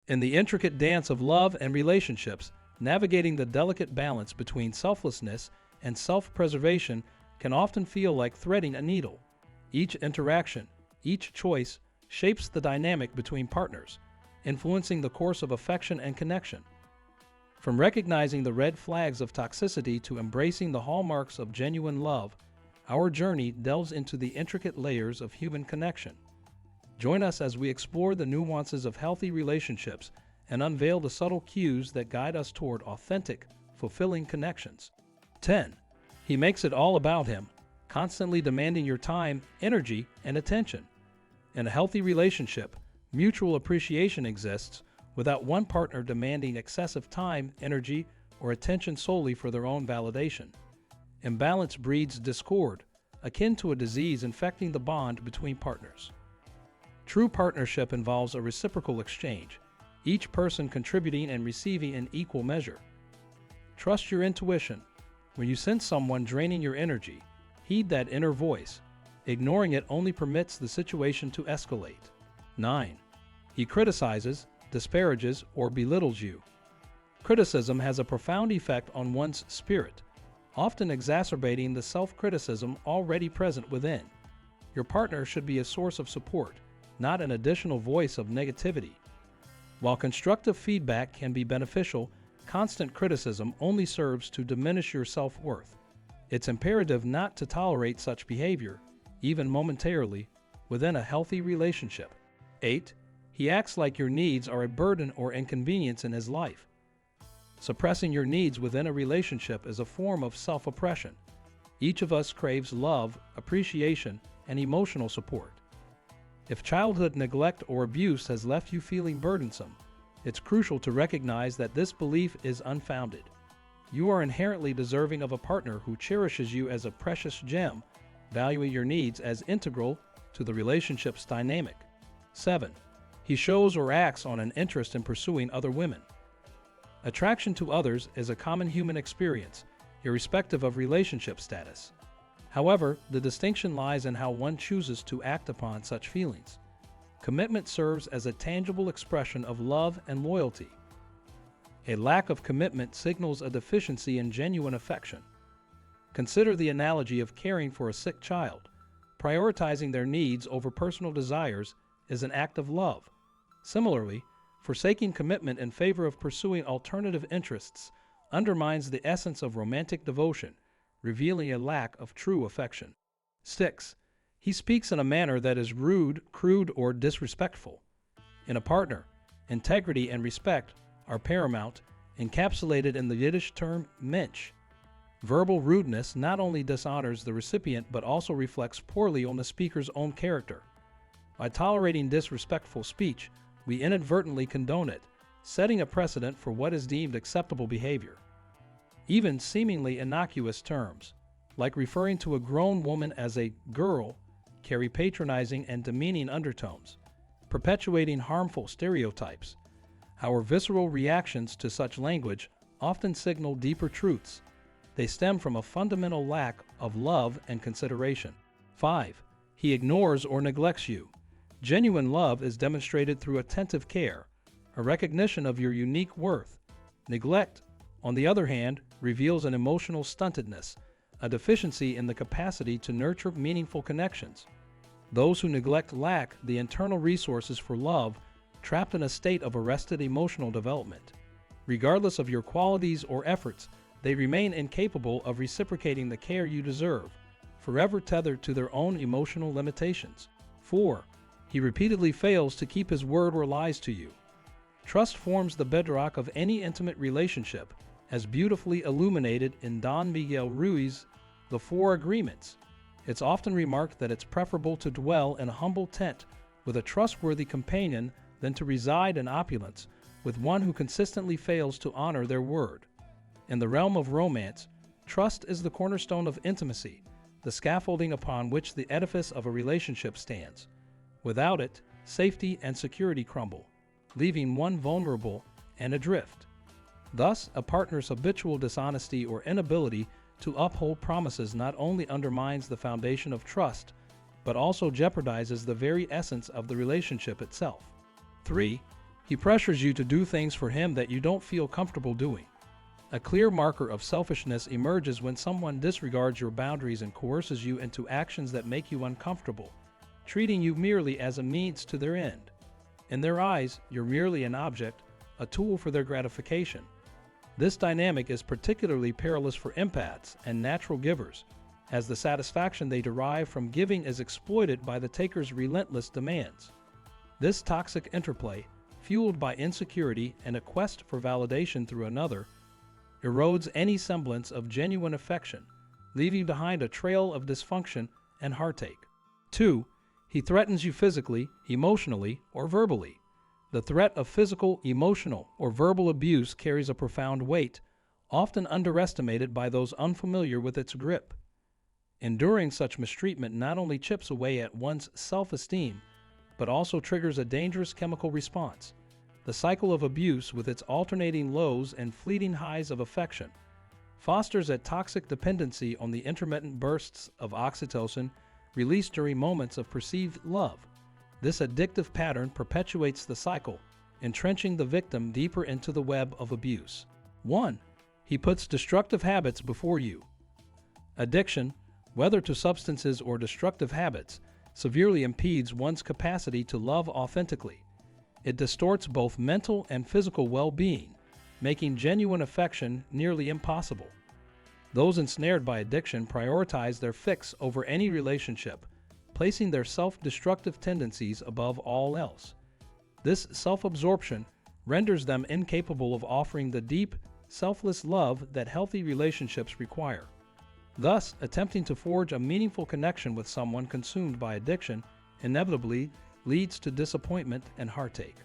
In the intricate dance of love and relationships, navigating the delicate balance between selflessness and self-preservation can often feel like threading a needle. Each interaction, each choice, shapes the dynamic between partners, influencing the course of affection and connection. From recognizing the red flags of toxicity to embracing the hallmarks of genuine love, our journey delves into the intricate layers of human connection. Join us as we explore the nuances of healthy relationships and unveil the subtle cues that guide us toward authentic, fulfilling connections. 10. He makes it all about him, constantly demanding your time, energy, and attention. In a healthy relationship, mutual appreciation exists without one partner demanding excessive time, energy, or attention solely for their own validation. Imbalance breeds discord, akin to a disease infecting the bond between partners. True partnership involves a reciprocal exchange, each person contributing and receiving in equal measure. Trust your intuition. When you sense someone draining your energy, heed that inner voice. Ignoring it only permits the situation to escalate. 9. He criticizes, disparages, or belittles you. Criticism has a profound effect on one's spirit, often exacerbating the self-criticism already present within. Your partner should be a source of support, not an additional voice of negativity. While constructive feedback can be beneficial, constant criticism only serves to diminish your self-worth. It's imperative not to tolerate such behavior, even momentarily, within a healthy relationship. 8. He acts like your needs are a burden or inconvenience in his life. Suppressing your needs within a relationship is a form of self-oppression. Each of us craves love, appreciation, and emotional support. If childhood neglect or abuse has left you feeling burdensome, it's crucial to recognize that this belief is unfounded. You are inherently deserving of a partner who cherishes you as a precious gem, valuing your needs as integral to the relationship's dynamic. 7. He shows or acts on an interest in pursuing other women. Attraction to others is a common human experience, irrespective of relationship status. However, the distinction lies in how one chooses to act upon such feelings. Commitment serves as a tangible expression of love and loyalty. A lack of commitment signals a deficiency in genuine affection. Consider the analogy of caring for a sick child. Prioritizing their needs over personal desires is an act of love. Similarly, forsaking commitment in favor of pursuing alternative interests undermines the essence of romantic devotion, revealing a lack of true affection. 6. He speaks in a manner that is rude, crude, or disrespectful. In a partner, integrity and respect are paramount, encapsulated in the Yiddish term mensch. Verbal rudeness not only dishonors the recipient but also reflects poorly on the speaker's own character. By tolerating disrespectful speech, we inadvertently condone it, setting a precedent for what is deemed acceptable behavior. Even seemingly innocuous terms, like referring to a grown woman as a girl, carry patronizing and demeaning undertones, perpetuating harmful stereotypes. Our visceral reactions to such language often signal deeper truths. They stem from a fundamental lack of love and consideration. 5. He ignores or neglects you. Genuine love is demonstrated through attentive care, a recognition of your unique worth. Neglect, on the other hand, reveals an emotional stuntedness, a deficiency in the capacity to nurture meaningful connections. Those who neglect lack the internal resources for love, trapped in a state of arrested emotional development. Regardless of your qualities or efforts, they remain incapable of reciprocating the care you deserve, forever tethered to their own emotional limitations. 4. He repeatedly fails to keep his word or lies to you. Trust forms the bedrock of any intimate relationship, as beautifully illuminated in Don Miguel Ruiz's The Four Agreements. It's often remarked that it's preferable to dwell in a humble tent with a trustworthy companion than to reside in opulence with one who consistently fails to honor their word. In the realm of romance, trust is the cornerstone of intimacy, the scaffolding upon which the edifice of a relationship stands. Without it, safety and security crumble, leaving one vulnerable and adrift. Thus, a partner's habitual dishonesty or inability to uphold promises not only undermines the foundation of trust, but also jeopardizes the very essence of the relationship itself. 3. He pressures you to do things for him that you don't feel comfortable doing. A clear marker of selfishness emerges when someone disregards your boundaries and coerces you into actions that make you uncomfortable, treating you merely as a means to their end. In their eyes, you're merely an object, a tool for their gratification. This dynamic is particularly perilous for empaths and natural givers, as the satisfaction they derive from giving is exploited by the taker's relentless demands. This toxic interplay, fueled by insecurity and a quest for validation through another, erodes any semblance of genuine affection, leaving behind a trail of dysfunction and heartache. 2. He threatens you physically, emotionally, or verbally. The threat of physical, emotional, or verbal abuse carries a profound weight, often underestimated by those unfamiliar with its grip. Enduring such mistreatment not only chips away at one's self-esteem, but also triggers a dangerous chemical response. The cycle of abuse, with its alternating lows and fleeting highs of affection, fosters a toxic dependency on the intermittent bursts of oxytocin released during moments of perceived love. This addictive pattern perpetuates the cycle, entrenching the victim deeper into the web of abuse. 1. He puts destructive habits before you. Addiction, whether to substances or destructive habits, severely impedes one's capacity to love authentically. It distorts both mental and physical well-being, making genuine affection nearly impossible. Those ensnared by addiction prioritize their fix over any relationship, placing their self-destructive tendencies above all else. This self-absorption renders them incapable of offering the deep, selfless love that healthy relationships require. Thus, attempting to forge a meaningful connection with someone consumed by addiction inevitably leads to disappointment and heartache.